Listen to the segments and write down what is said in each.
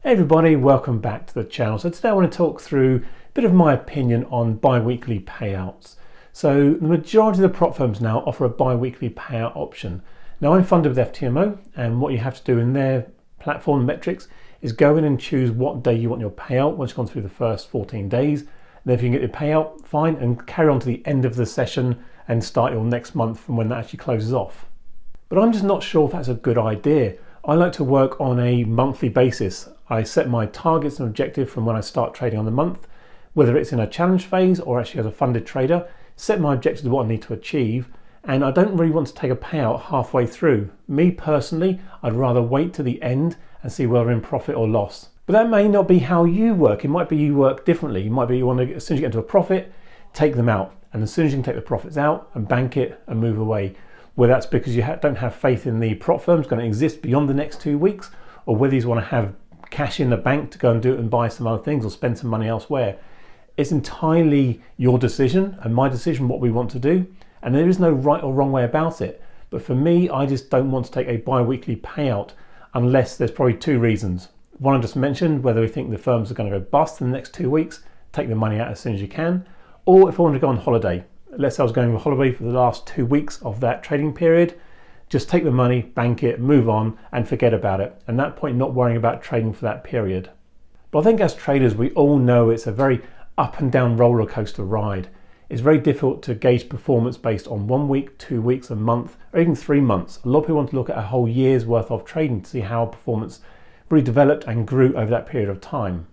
Hey everybody, welcome back to the channel. So today I want to talk through a bit of my opinion on bi-weekly payouts. So the majority of the prop firms now offer a bi-weekly payout option. Now I'm funded with FTMO, and what you have to do in their platform metrics is go in and choose what day you want your payout once you've gone through the first 14 days. And then if you can get your payout, fine, and carry on to the end of the session and start your next month from when that actually closes off. But I'm just not sure if that's a good idea. I like to work on a monthly basis. I set my targets and objective from when I start trading on the month, whether it's in a challenge phase or actually as a funded trader, set my objectives of what I need to achieve, and I don't really want to take a payout halfway through. Me personally, I'd rather wait to the end and see whether I'm in profit or loss. But that may not be how you work. It might be you work differently. It might be you want to, as soon as you get into a profit, take them out. And as soon as you can take the profits out and bank it and move away. Whether that's because you don't have faith in the prop firm's going to exist beyond the next 2 weeks, or whether you want to have cash in the bank to go and do it and buy some other things or spend some money elsewhere. It's entirely your decision and my decision what we want to do, and there is no right or wrong way about it. But for me, I just don't want to take a bi-weekly payout unless there's probably two reasons. One I just mentioned, whether we think the firms are going to go bust in the next 2 weeks, take the money out as soon as you can, or if I want to go on holiday. Let's say I was going on holiday for the last 2 weeks of that trading period, just take the money, bank it, move on and forget about it. And at that point, not worrying about trading for that period. But I think as traders, we all know it's a very up and down roller coaster ride. It's very difficult to gauge performance based on 1 week, 2 weeks, a month, or even 3 months. A lot of people want to look at a whole year's worth of trading to see how performance really developed and grew over that period of time.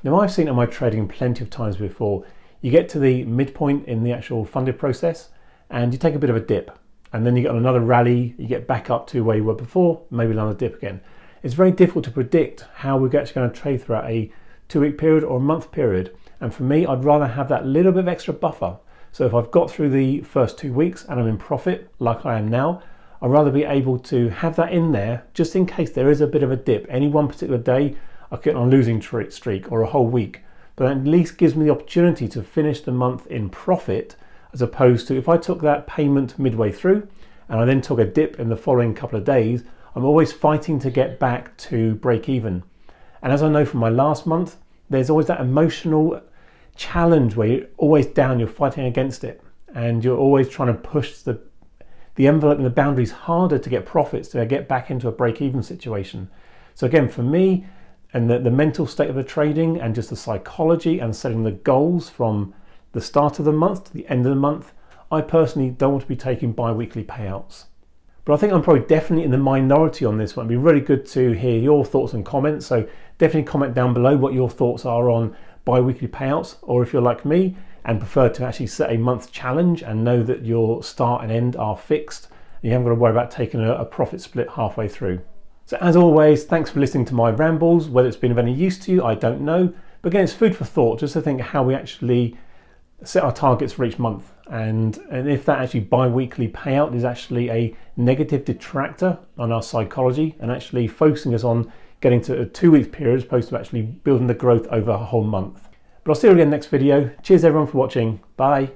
Now I've seen it in my trading plenty of times before. You get to the midpoint in the actual funded process and you take a bit of a dip. And then you get on another rally, you get back up to where you were before, maybe another dip again. It's very difficult to predict how we're actually going to trade throughout a 2 week period or a month period. And for me, I'd rather have that little bit of extra buffer. So if I've got through the first 2 weeks and I'm in profit, like I am now, I'd rather be able to have that in there just in case there is a bit of a dip. Any one particular day, I get on a losing streak or a whole week. But that at least gives me the opportunity to finish the month in profit, as opposed to if I took that payment midway through and I then took a dip in the following couple of days, I'm always fighting to get back to break even. And as I know from my last month, there's always that emotional challenge where you're always down, you're fighting against it, and you're always trying to push the envelope and the boundaries harder to get profits, to get back into a break even situation. So again, for me, and the mental state of the trading and just the psychology and setting the goals from the start of the month to the end of the month, I personally don't want to be taking bi-weekly payouts. But I think I'm probably definitely in the minority on this one. It'd be really good to hear your thoughts and comments. So definitely comment down below what your thoughts are on bi-weekly payouts, or if you're like me and prefer to actually set a month challenge and know that your start and end are fixed and you haven't got to worry about taking a profit split halfway through. So as always, thanks for listening to my rambles. Whether it's been of any use to you, I don't know. But again, it's food for thought, just to think how we actually set our targets for each month, and if that actually bi-weekly payout is actually a negative detractor on our psychology and actually focusing us on getting to a 2 week period as opposed to actually building the growth over a whole month. But I'll see you again next video. Cheers everyone for watching. Bye.